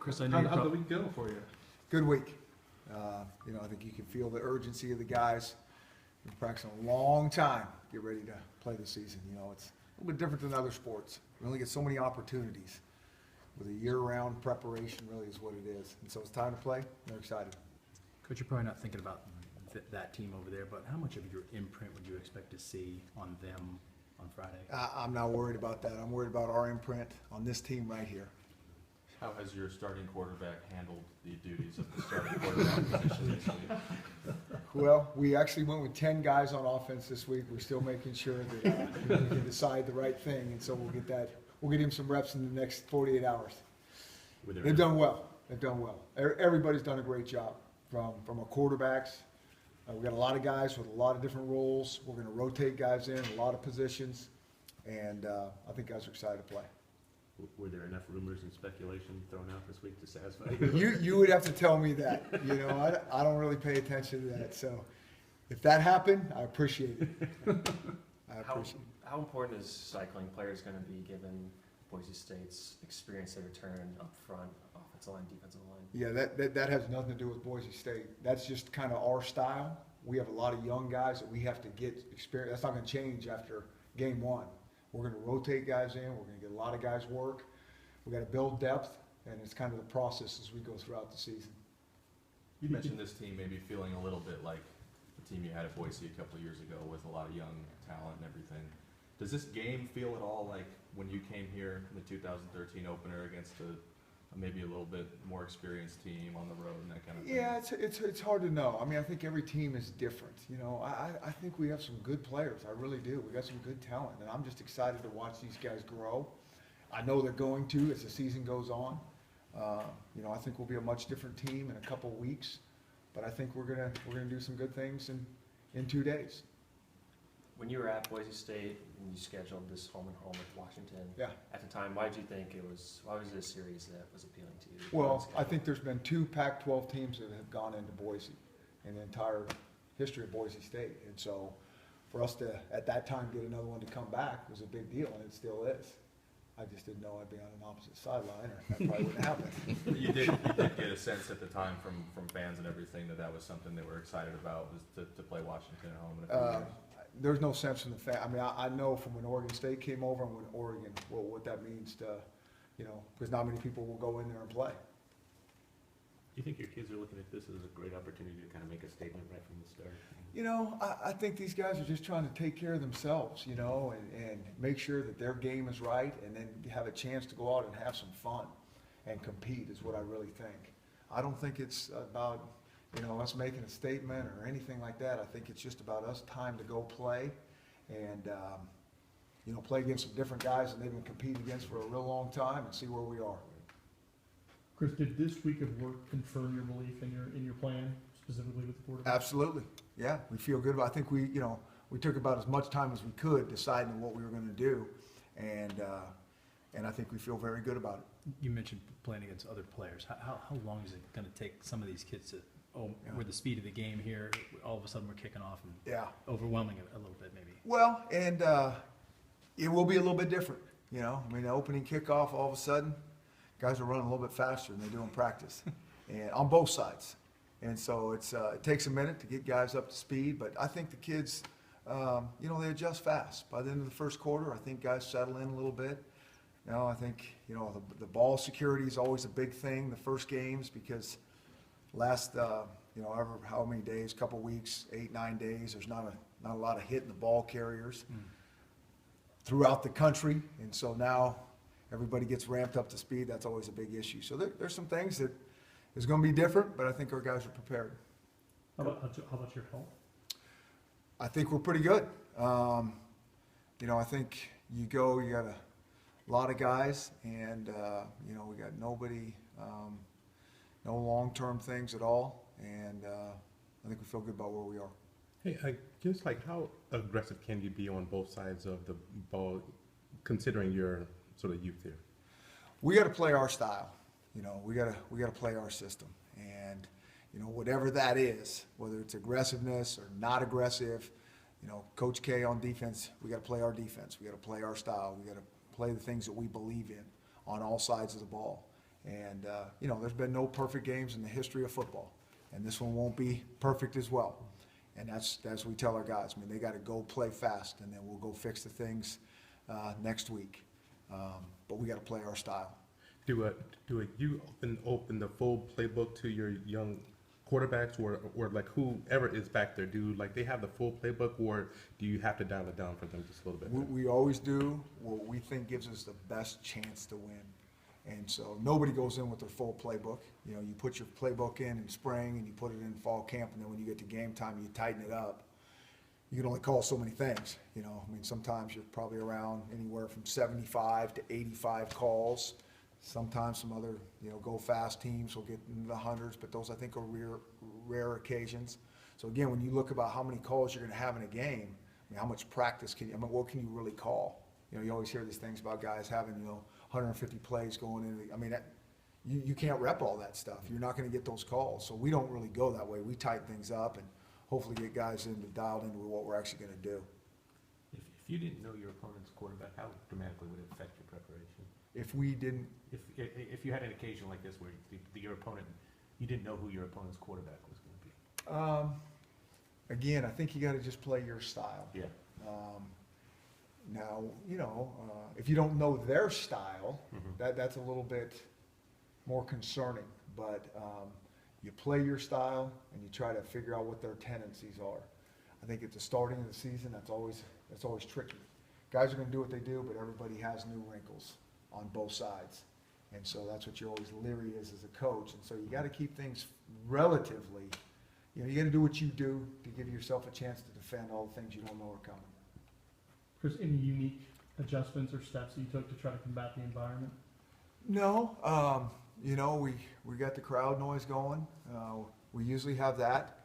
Chris, I know How'd the week go for you? Good week. I think you can feel the urgency of the guys. Been practicing a long time, get ready to play the season. It's a little bit different than other sports. We only get so many opportunities. With a year-round preparation really is what it is. And so it's time to play. They're excited. Coach, you're probably not thinking about that team over there, but how much of your imprint would you expect to see on them on Friday? I'm not worried about that. I'm worried about our imprint on this team right here. How has your starting quarterback handled the duties of the starting quarterback position this week? Well, we actually went with 10 guys on offense this week. We're still making sure that we can decide the right thing, and so we'll get him some reps in the next 48 hours. They've done well. Everybody's done a great job from our quarterbacks. We've got a lot of guys with a lot of different roles. We're going to rotate guys in a lot of positions, and I think guys are excited to play. Were there enough rumors and speculation thrown out this week to satisfy you? You would have to tell me that. I don't really pay attention to that. So if that happened, I appreciate it. How important is cycling players going to be given Boise State's experience they return up front, offensive line, defensive line? Yeah, that has nothing to do with Boise State. That's just kind of our style. We have a lot of young guys that we have to get experience. That's not going to change after game one. We're going to rotate guys in. We're going to get a lot of guys work. We've got to build depth, and it's kind of the process as we go throughout the season. You mentioned this team maybe feeling a little bit like the team you had at Boise a couple of years ago with a lot of young talent and everything. Does this game feel at all like when you came here in the 2013 opener against maybe a little bit more experienced team on the road and that kind of thing? Yeah, it's hard to know. I mean, I think every team is different. I think we have some good players. I really do. We got some good talent, and I'm just excited to watch these guys grow. I know they're going to as the season goes on. I think we'll be a much different team in a couple of weeks, but I think we're gonna do some good things in 2 days. When you were at Boise State and you scheduled this home and home with Washington, Yeah. at the time, why was it a series that was appealing to you? Well, I think there's been 2 Pac-12 teams that have gone into Boise in the entire history of Boise State. And so for us to, at that time, get another one to come back was a big deal, and it still is. I just didn't know I'd be on an opposite sideline, or that probably wouldn't happen. You did get a sense at the time from fans and everything that was something they were excited about, was to play Washington at home in a few years. There's no sense in the fact. I mean, I know from when Oregon State came over and when Oregon, what that means to, because not many people will go in there and play. Do you think your kids are looking at this as a great opportunity to kind of make a statement right from the start? I think these guys are just trying to take care of themselves, and make sure that their game is right, and then have a chance to go out and have some fun and compete is what I really think. I don't think it's about, us making a statement or anything like that. I think it's just about us time to go play and, play against some different guys that they've been competing against for a real long time and see where we are. Chris, did this week of work confirm your belief in your plan, specifically with the quarterback? Absolutely. Yeah, we feel good about it. I think we took about as much time as we could deciding what we were going to do, and I think we feel very good about it. You mentioned playing against other players. How long is it going to take some of these kids to, with the speed of the game here, all of a sudden we're kicking off and overwhelming it a little bit maybe? Well, and it will be a little bit different. The opening kickoff, all of a sudden, guys are running a little bit faster than they do in practice, and on both sides. And so it takes a minute to get guys up to speed, but I think the kids, they adjust fast. By the end of the first quarter, I think guys settle in a little bit. I think, the ball security is always a big thing the first games, because last, how many days, couple weeks, 8, 9 days, there's not a lot of hitting the ball carriers throughout the country. And so now everybody gets ramped up to speed. That's always a big issue. So there's some things that is going to be different, but I think our guys are prepared. How about your health? I think we're pretty good. I think you got a lot of guys, and we got nobody, no long-term things at all, and I think we feel good about where we are. Hey, I guess, how aggressive can you be on both sides of the ball, considering your sort of youth here? We got to play our style. We got to play our system, and whatever that is, whether it's aggressiveness or not aggressive. Coach K on defense, we got to play our defense. We got to play our style. We got to play the things that we believe in on all sides of the ball. And, you know, there's been no perfect games in the history of football, and this one won't be perfect as well. And that's what we tell our guys. I mean, they got to go play fast, and then we'll go fix the things next week. But we got to play our style. Do you open the full playbook to your young quarterbacks, or like whoever is back there? Do like they have the full playbook, or do you have to dial it down for them just a little bit? We always do what we think gives us the best chance to win. And so nobody goes in with their full playbook. You know, you put your playbook in spring and you put it in fall camp, and then when you get to game time, you tighten it up. You can only call so many things, you know. I mean, sometimes you're probably around anywhere from 75 to 85 calls. Sometimes some other, you know, go fast teams will get into the hundreds, but those I think are rare occasions. So again, when you look about how many calls you're gonna have in a game, I mean, how much practice what can you really call? You know, you always hear these things about guys having, you know, 150 plays going in. I mean, you can't rep all that stuff. You're not gonna get those calls. So we don't really go that way. We tighten things up and hopefully get guys dialed into what we're actually gonna do. If you didn't know your opponent's quarterback, how dramatically would it affect your preparation? If we didn't, If you had an occasion like this where your opponent, you didn't know who your opponent's quarterback was going to be. again, I think you gotta just play your style. Yeah. Now, you know, if you don't know their style, Mhm. that's a little bit more concerning. But you play your style and you try to figure out what their tendencies are. I think at the starting of the season, that's always tricky. Guys are gonna do what they do, but everybody has new wrinkles on both sides. And so that's what you're always leery as a coach. And so you gotta keep things relatively, you know, you gotta do what you do to give yourself a chance to defend all the things you don't know are coming. Chris, any unique adjustments or steps that you took to try to combat the environment? No, you know, we got the crowd noise going. We usually have that.